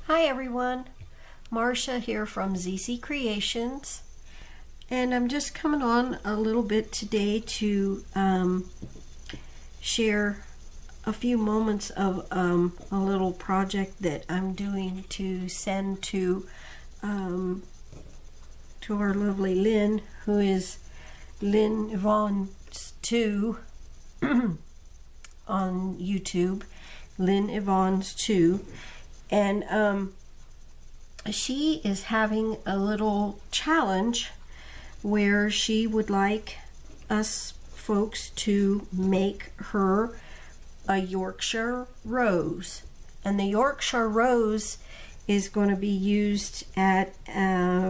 Hi everyone, Marcia here from ZC Creations, and I'm just coming on a little bit today to share a few moments of a little project that I'm doing to send to our lovely Lynn, who is Lynnyvonnestwo on YouTube, Lynnyvonnestwo. And she is having a little challenge where she would like us folks to make her a Yorkshire rose. And the Yorkshire rose is going to be used at,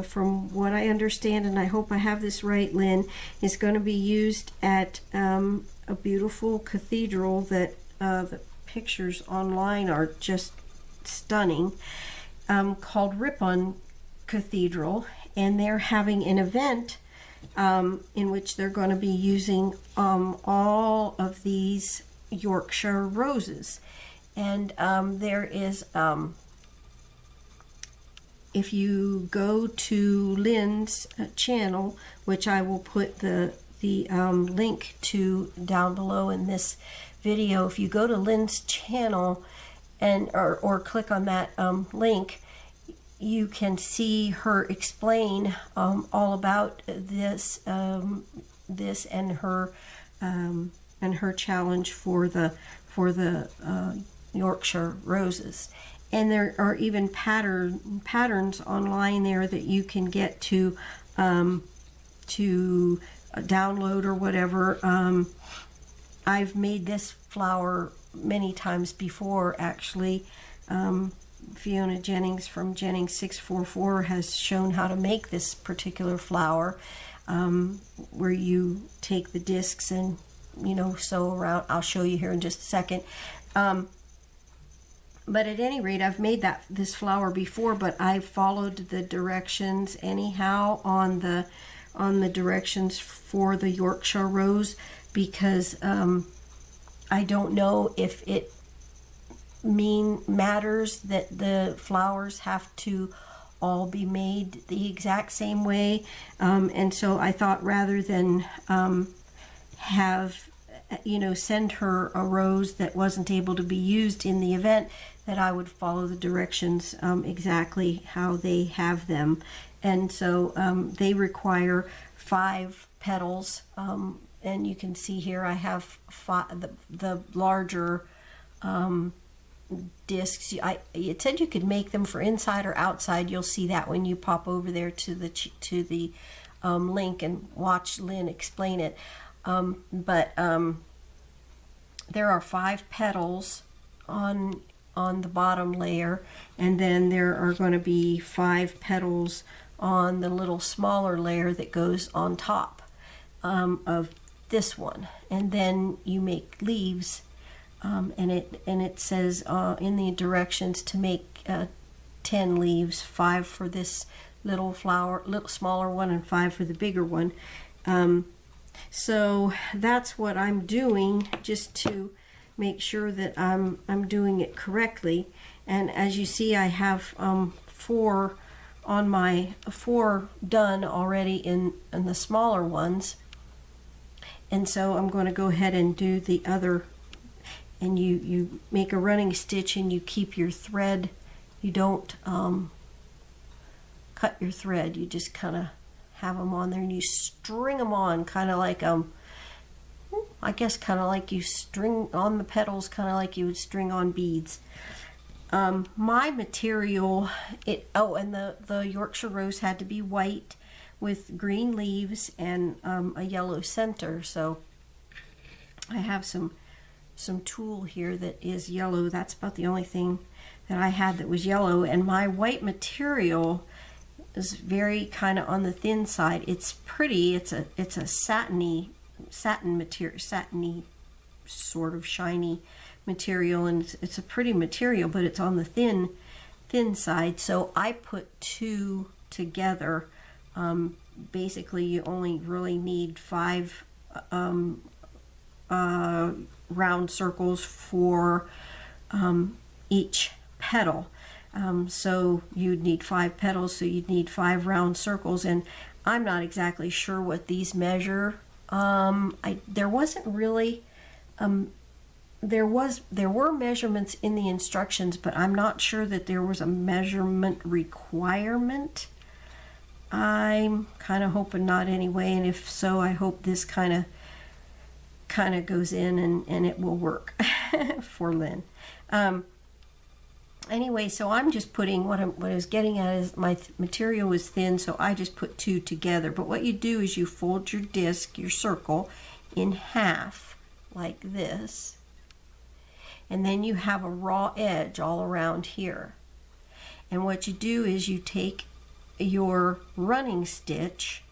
from what I understand, and I hope I have this right, Lynn, is going to be used at a beautiful cathedral that the pictures online are just stunning, called Ripon Cathedral, and they're having an event in which they're going to be using all of these Yorkshire roses. And there is, if you go to Lynn's channel, which I will put the link to down below in this video, if you go to Lynn's channel and or click on that link, you can see her explain all about this this and her challenge for the Yorkshire roses. And there are even patterns online there that you can get to download or whatever. I've made this flower many times before, actually. Fiona Jennings from Jennings 644 has shown how to make this particular flower, where you take the discs and sew around. I'll show you here in just a second. But at any rate, I've made this flower before, but I followed the directions anyhow on the directions for the Yorkshire rose, because I don't know if it matters that the flowers have to all be made the exact same way, and so I thought, rather than send her a rose that wasn't able to be used in the event, that I would follow the directions exactly how they have them. And so they require 5 petals, and you can see here I have the larger discs. It said you could make them for inside or outside. You'll see that when you pop over there to the link and watch Lynn explain it. But there are 5 petals on the bottom layer, and then there are going to be 5 petals on the little smaller layer that goes on top of this one. And then you make leaves, and it says in the directions to make 10 leaves, 5 for this little flower, little smaller one, and 5 for the bigger one. So that's what I'm doing, just to make sure that I'm doing it correctly. And as you see, I have 4 done already in the smaller ones. And so I'm going to go ahead and do the other. And you make a running stitch, and you keep your thread. You don't cut your thread. You just kind of have them on there, and you string them on, kind of like I guess kind of like you string on the petals, kind of like you would string on beads. My material, and the Yorkshire rose had to be white with green leaves and a yellow center. So I have some tulle here that is yellow. That's about the only thing that I had that was yellow. And my white material is very kind of on the thin side. It's pretty. It's a satin material, satiny, sort of shiny material, and it's a pretty material, but it's on the thin side. So I put 2 together. Basically, you only really need 5 round circles for each petal. So you'd need 5 petals, so you'd need 5 round circles, and I'm not exactly sure what these measure. There wasn't really, there were measurements in the instructions, but I'm not sure that there was a measurement requirement. I'm kind of hoping not anyway, and if so, I hope this kind of goes in and it will work for Lynn. Anyway, so I'm just putting, what I was getting at is my material was thin, so I just put 2 together. But what you do is you fold your disc, your circle, in half like this, and then you have a raw edge all around here. And what you do is you take your running stitch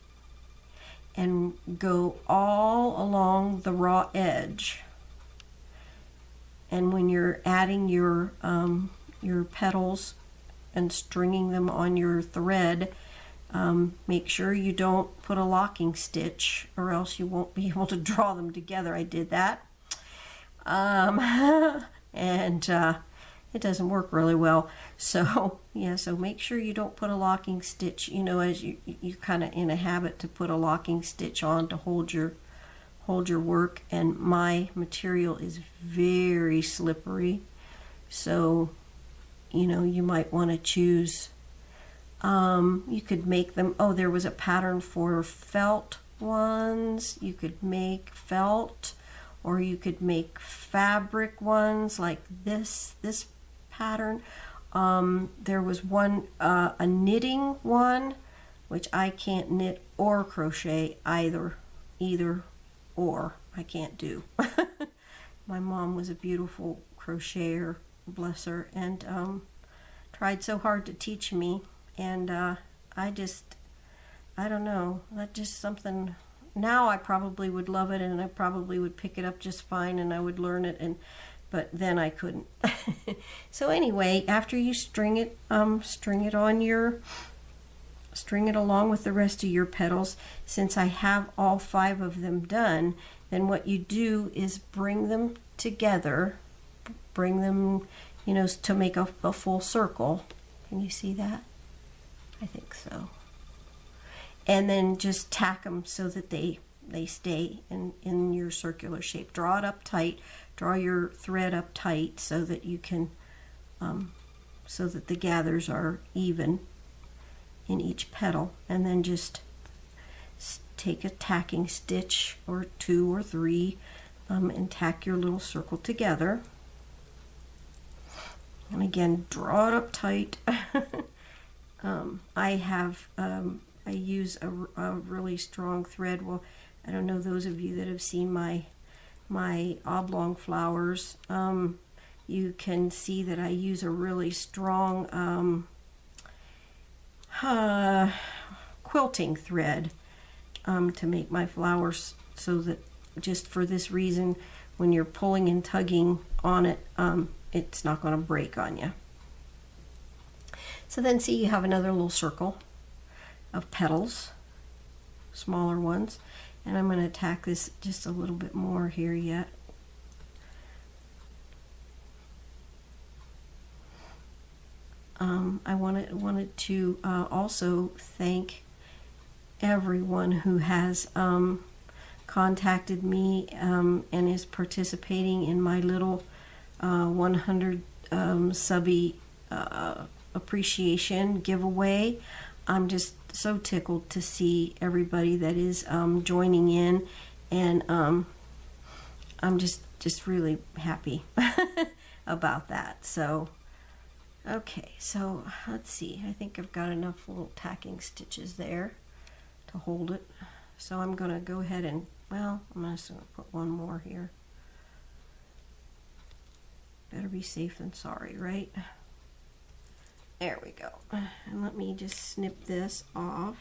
and go all along the raw edge. And when you're adding your petals and stringing them on your thread, make sure you don't put a locking stitch, or else you won't be able to draw them together. I did that, and it doesn't work really well. So yeah, so make sure you don't put a locking stitch, you know, as you kind of in a habit to put a locking stitch on to hold your work. And my material is very slippery, so you know, you might want to choose, you could make them, oh, there was a pattern for felt ones. You could make felt, or you could make fabric ones like this pattern. There was one, a knitting one, which I can't knit or crochet either or. I can't do. My mom was a beautiful crocheter, bless her, and tried so hard to teach me, and I don't know, that's just something. Now I probably would love it, and I probably would pick it up just fine, and I would learn it, but then I couldn't. So anyway, after you string it along with the rest of your petals, since I have all 5 of them done, then what you do is bring them together, you know, to make a full circle. Can you see that? I think so. And then just tack them so that they stay in your circular shape. Draw it up tight. Draw your thread up tight so that you can, so that the gathers are even in each petal. And then just take a tacking stitch or 2 or 3 and tack your little circle together. And again, draw it up tight. I use a really strong thread. Well, I don't know, those of you that have seen my oblong flowers, you can see that I use a really strong quilting thread to make my flowers, so that just for this reason, when you're pulling and tugging on it, it's not going to break on you. So then see, you have another little circle of petals, smaller ones, and I'm going to tack this just a little bit more here yet. I wanted to also thank everyone who has contacted me and is participating in my little 100 subby appreciation giveaway. I'm just so tickled to see everybody that is joining in, and I'm just really happy about that. So okay, so let's see, I think I've got enough little tacking stitches there to hold it. So I'm going to go ahead and, well, I'm just going to put one more here. Better be safe than sorry, right? There we go. And let me just snip this off.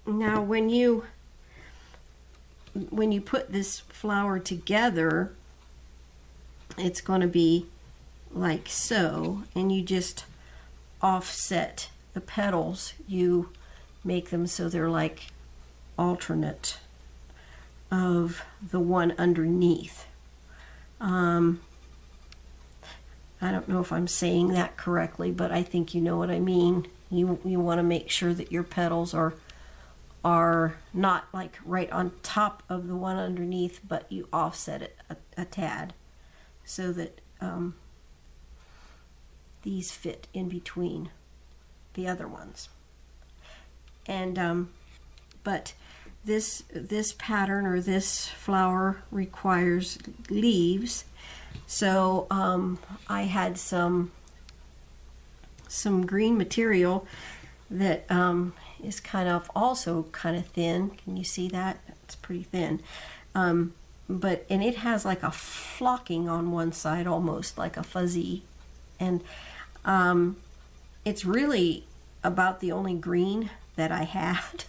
Now when you put this flower together, it's going to be like so, and you just offset the petals. You make them so they're like alternate of the one underneath. I don't know if I'm saying that correctly, but I think you know what I mean. You want to make sure that your petals are not like right on top of the one underneath, but you offset it a tad so that these fit in between the other ones. And but this pattern or this flower requires leaves, so I had some green material that is also kind of thin. Can you see that? It's pretty thin. And it has like a flocking on one side, almost like a fuzzy, and it's really about the only green that I had.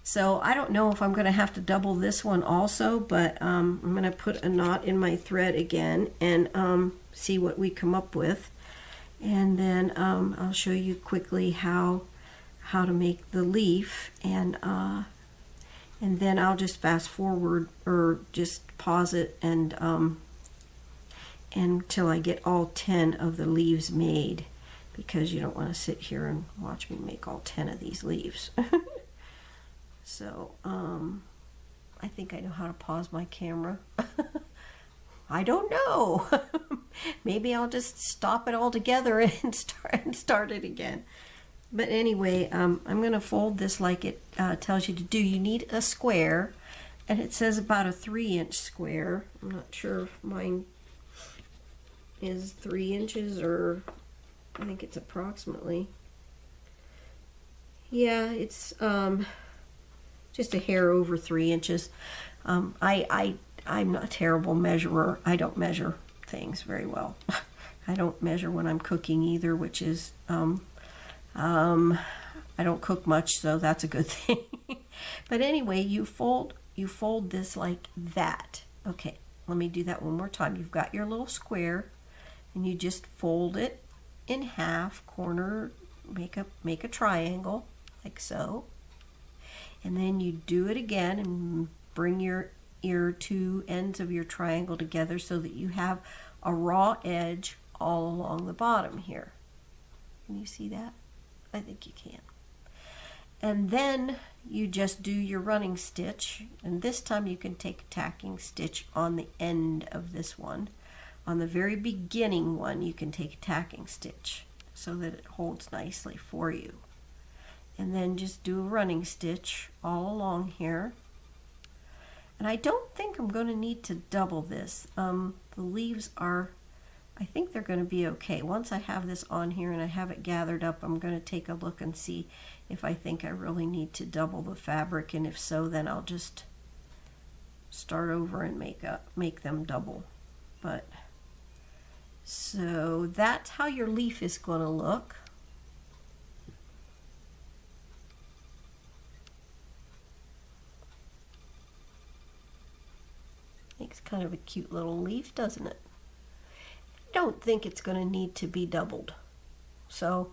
So I don't know if I'm going to have to double this one also, but I'm going to put a knot in my thread again and see what we come up with. And then I'll show you quickly how to make the leaf, and then I'll just fast forward or just pause it and until I get all 10 of the leaves made, because you don't want to sit here and watch me make all 10 of these leaves. So I think I know how to pause my camera. I don't know. Maybe I'll just stop it all together and start it again. But anyway, I'm going to fold this like it tells you to do. You need a square, and it says about a 3-inch square. I'm not sure if mine is 3 inches, or I think it's approximately. Yeah, it's just a hair over 3 inches. I'm not a terrible measurer. I don't measure things very well. I don't measure when I'm cooking either, which is I don't cook much, so that's a good thing. But anyway, you fold this like that. Okay, let me do that one more time. You've got your little square, and you just fold it in half, corner, make a triangle like so. And then you do it again and bring your two ends of your triangle together so that you have a raw edge all along the bottom here. Can you see that? I think you can. And then you just do your running stitch, and this time you can take a tacking stitch on the end of this one. On the very beginning one, you can take a tacking stitch so that it holds nicely for you. And then just do a running stitch all along here. And I don't think I'm going to need to double this. The leaves are, I think they're going to be okay. Once I have this on here and I have it gathered up, I'm going to take a look and see if I think I really need to double the fabric, and if so, then I'll just start over and make them double. But so that's how your leaf is going to look. Makes kind of a cute little leaf, doesn't it? I don't think it's going to need to be doubled, so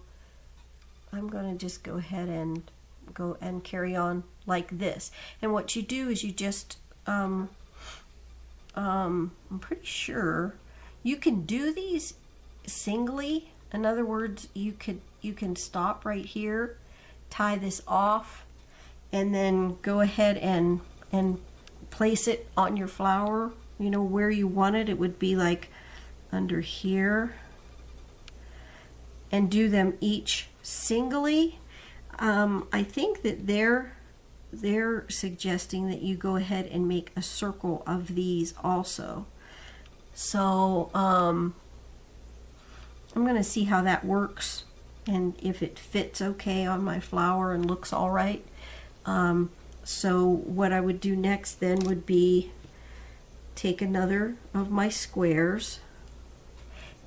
I'm going to just go ahead and go and carry on like this. And what you do is you just I'm pretty sure you can do these singly. In other words, you can stop right here, tie this off, and then go ahead and place it on your flower, you know, where you want it. It would be like under here, and do them each singly. I think that they're suggesting that you go ahead and make a circle of these also. So I'm going to see how that works and if it fits okay on my flower and looks all right. So what I would do next then would be take another of my squares,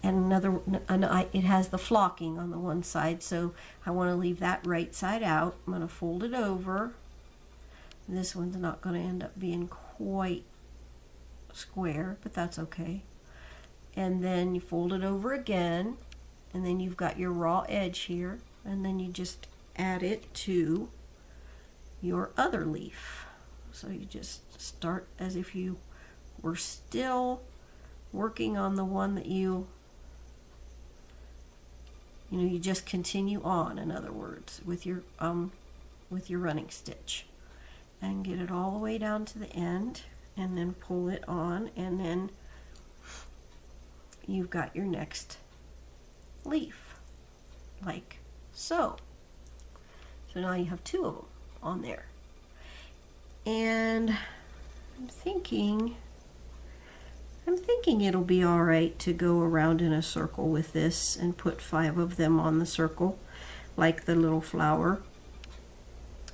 and it has the flocking on the one side, so I want to leave that right side out. I'm going to fold it over. This one's not going to end up being quite square, but that's okay. And then you fold it over again, and then you've got your raw edge here, and then you just add it to your other leaf. So you just start as if you were still working on the one that you You know, you just continue on, in other words, with your running stitch, and get it all the way down to the end, and then pull it on, and then you've got your next leaf, like so. So now you have 2 of them on there. And I'm thinking it'll be all right to go around in a circle with this and put 5 of them on the circle, like the little flower.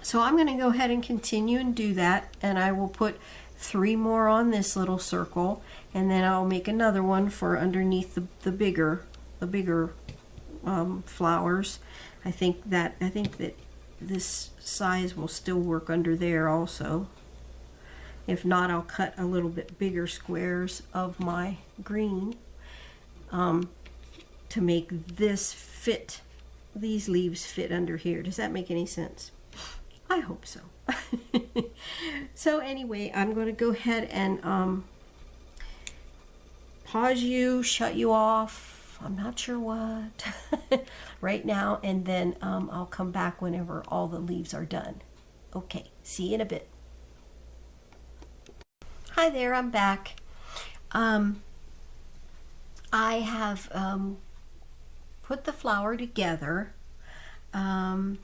So I'm going to go ahead and continue and do that, and I will put 3 more on this little circle, and then I'll make another one for underneath the bigger flowers. I think that this size will still work under there also. If not, I'll cut a little bit bigger squares of my green to make this fit, these leaves fit under here. Does that make any sense? I hope so. So anyway, I'm going to go ahead and pause you, shut you off, I'm not sure what, right now, and then I'll come back whenever all the leaves are done. Okay, see you in a bit. Hi there, I'm back. I have put the flower together, and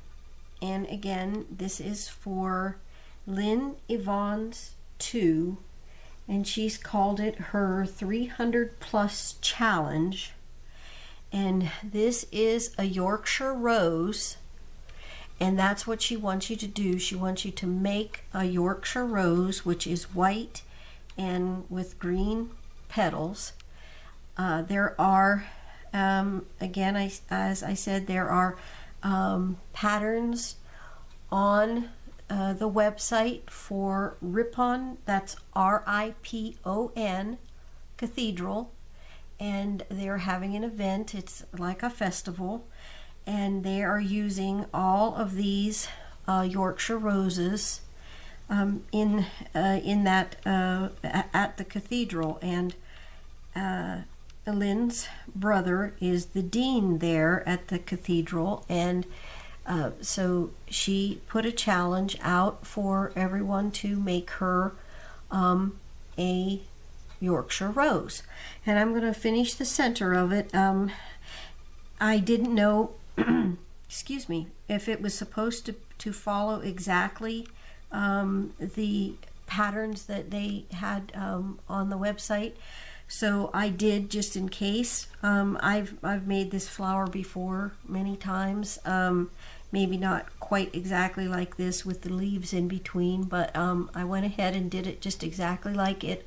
again, this is for Lynnyvonnestwo, and she's called it her 300 plus challenge. And this is a Yorkshire rose, and that's what she wants you to do. She wants you to make a Yorkshire rose, which is white and with green petals. There are, again, as I said, there are patterns on the website for Ripon, that's R-I-P-O-N, Cathedral, and they're having an event. It's like a festival, and they are using all of these Yorkshire roses in that at the cathedral, and Lynn's brother is the dean there at the cathedral, and so she put a challenge out for everyone to make her a Yorkshire rose, and I'm going to finish the center of it. I didn't know excuse me, if it was supposed to follow exactly the patterns that they had on the website, so I did, just in case. I've made this flower before many times, maybe not quite exactly like this with the leaves in between, but I went ahead and did it just exactly like it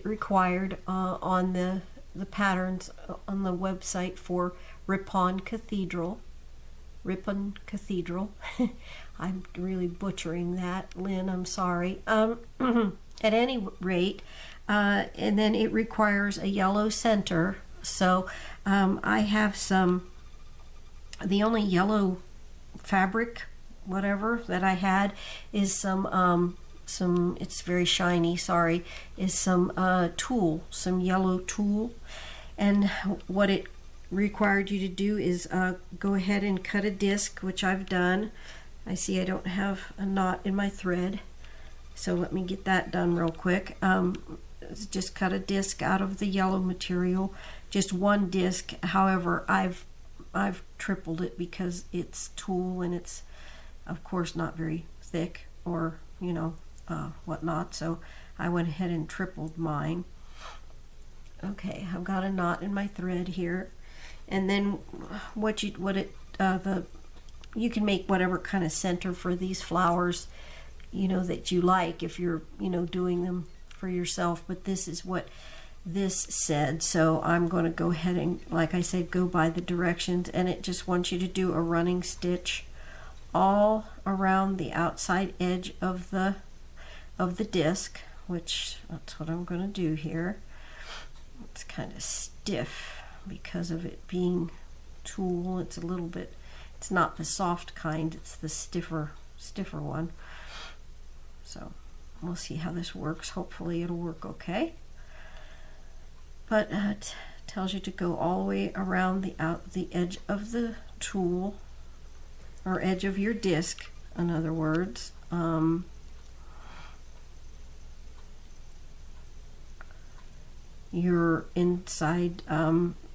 required on the patterns on the website for Ripon Cathedral. Ripon Cathedral. I'm really butchering that, Lynn, I'm sorry. At any rate, and then it requires a yellow center, so I have the only yellow fabric, whatever, that I had is some, it's very shiny, sorry, is some tulle, some yellow tulle, and what it required you to do is go ahead and cut a disc, which I've done. I see I don't have a knot in my thread, so let me get that done real quick. Just cut a disc out of the yellow material, just one disc. However, I've tripled it because it's tulle and it's of course not very thick, or you know, whatnot, so I went ahead and tripled mine. Okay, I've got a knot in my thread here, and then you can make whatever kind of center for these flowers, you know, that you like if you're, you know, doing them for yourself, but this is what this said, so I'm going to go ahead and, like I said, go by the directions, and it just wants you to do a running stitch all around the outside edge of the disc, which that's what I'm going to do here. It's kind of stiff because of it being tulle. It's a little bit, it's not the soft kind, it's the stiffer one. So we'll see how this works. Hopefully it'll work okay. But tells you to go all the way around the edge of the tool, or edge of your disc, in other words. Your inside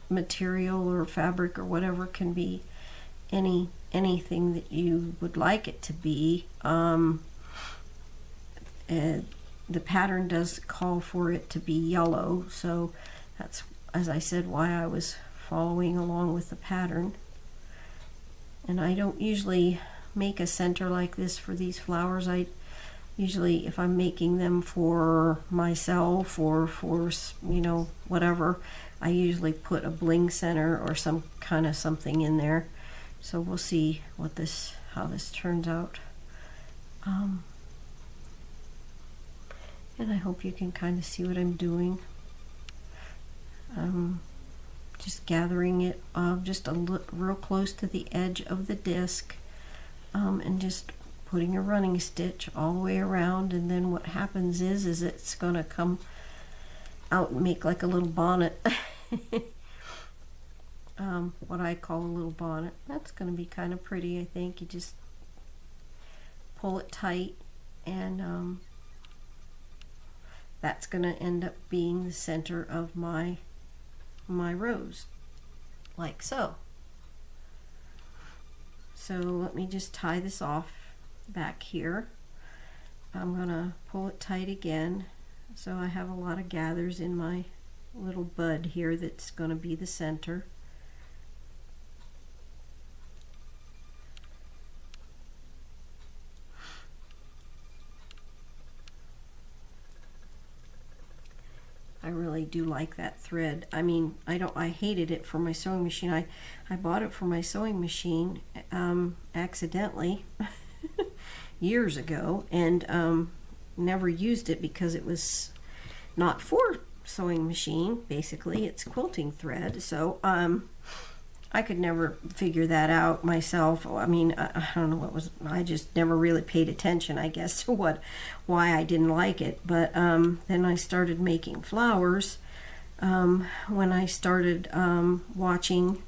material or fabric or whatever can be anything that you would like it to be. The pattern does call for it to be yellow, so that's, as I said, why I was following along with the pattern. And I don't usually make a center like this for these flowers. I usually, if I'm making them for myself or for, you know, whatever, I usually put a bling center or some kind of something in there. So we'll see how this turns out. And I hope you can kind of see what I'm doing. Just gathering it just real close to the edge of the disc, and just putting a running stitch all the way around. And then what happens is it's going to come out and make like a little bonnet. What I call a little bonnet. That's going to be kind of pretty, I think. You just pull it tight, and that's going to end up being the center of my rose, like so. So let me just tie this off back here. I'm going to pull it tight again, so I have a lot of gathers in my little bud here that's going to be the center. I really do like that thread. I mean, I hated it for my sewing machine. I bought it for my sewing machine accidentally years ago, and never used it because it was not for sewing machine. Basically, it's quilting thread. So I could never figure that out myself. I mean, I don't know what was, I just never really paid attention, I guess, to why I didn't like it. But then I started making flowers when I started watching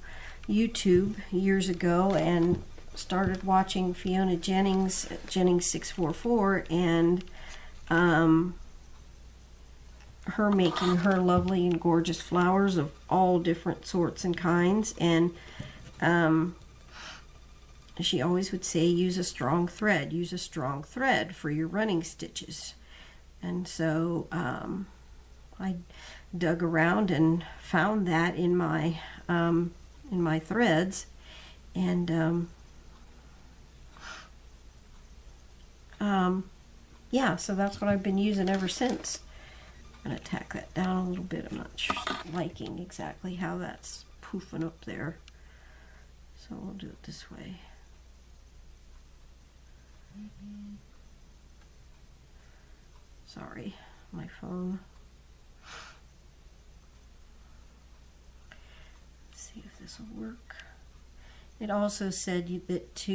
YouTube years ago, and started watching Fiona Jennings 644, and her making her lovely and gorgeous flowers of all different sorts and kinds. And she always would say, use a strong thread for your running stitches. And so I dug around and found that in my threads, and yeah, so that's what I've been using ever since. I'm going to tack that down a little bit. I'm not sure, liking exactly how that's poofing up there, so we'll do it this way. Sorry, my phone. Let's see if this will work. It also said that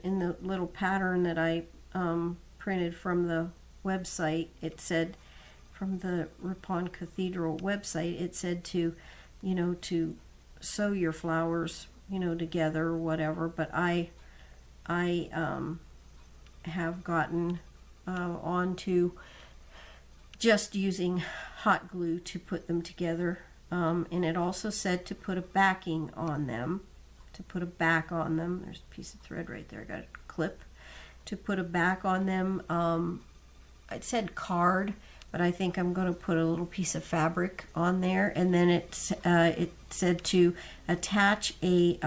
in the little pattern that I printed from the website, it said, from the Ripon Cathedral website, it said to sew your flowers, together or whatever. But I have gotten onto just using hot glue to put them together, and it also said to put a backing on them, to put a back on them. There's a piece of thread right there. I got a clip to put a back on them. It said card, but I think I'm going to put a little piece of fabric on there, and then it said to attach a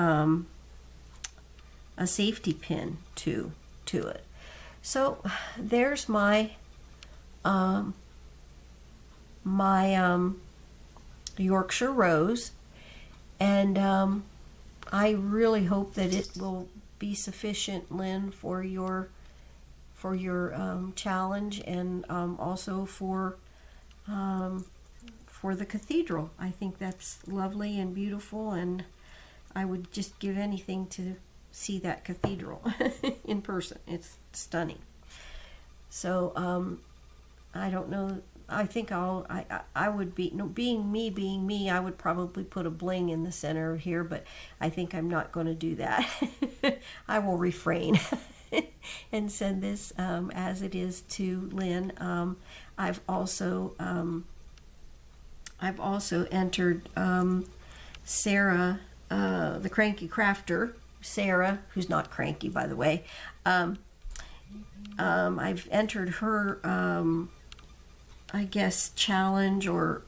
safety pin to it. So there's my Yorkshire rose, and I really hope that it will be sufficient, Lynn, for your challenge, and also for the cathedral. I think that's lovely and beautiful, and I would just give anything to see that cathedral in person. It's stunning. So I don't know I think I would be, no, being me, I would probably put a bling in the center here, but I think I'm not going to do that. I will refrain and send this as it is to Lynn. I've also entered Sarah, the cranky crafter, Sarah, who's not cranky, by the way. I've entered her, I guess, challenge, or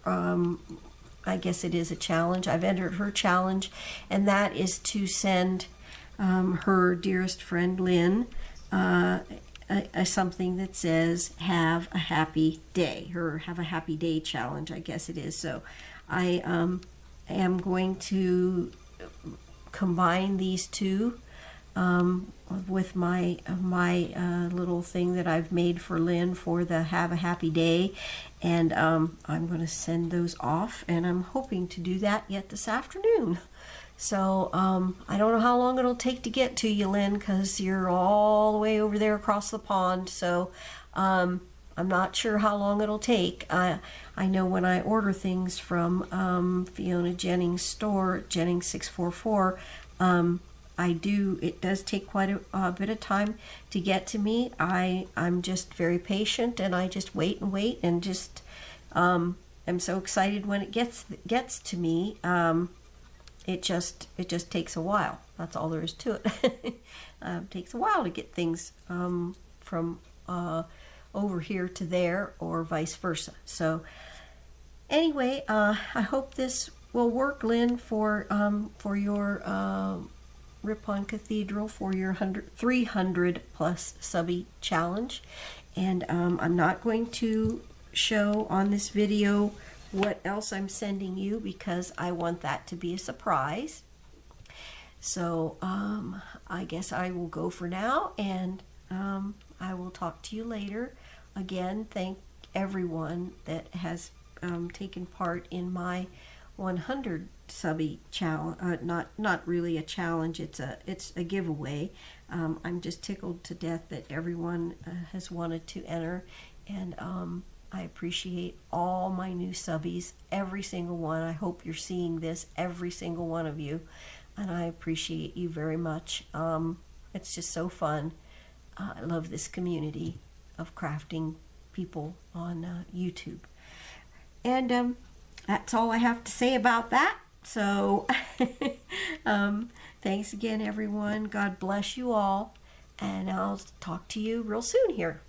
I guess it is a challenge. I've entered her challenge, and that is to send her dearest friend Lynn something that says "Have a happy day," her "Have a happy day" challenge, I guess it is. So I am going to combine these two with my little thing that I've made for Lynn for the Have a Happy Day, and I'm going to send those off, and I'm hoping to do that yet this afternoon. So I don't know how long it'll take to get to you, Lynn, because you're all the way over there across the pond. So I'm not sure how long it'll take. I know when I order things from Fiona Jennings' store, Jennings 644, it does take quite a bit of time to get to me. I'm just very patient, and I just wait and wait, and just am so excited when it gets to me. It just takes a while. That's all there is to it. It takes a while to get things from over here to there, or vice versa. So anyway, I hope this will work, Lynn, for your Ripon Cathedral, for your 300 plus subby challenge. And I'm not going to show on this video what else I'm sending you, because I want that to be a surprise. So I guess I will go for now, and I will talk to you later. Again, thank everyone that has taken part in my 100 subby challenge. Not really a challenge, it's a giveaway. I'm just tickled to death that everyone has wanted to enter, and I appreciate all my new subbies, every single one. I hope you're seeing this, every single one of you, and I appreciate you very much. It's just so fun. I love this community of crafting people on YouTube. And that's all I have to say about that. So thanks again, everyone. God bless you all, and I'll talk to you real soon here.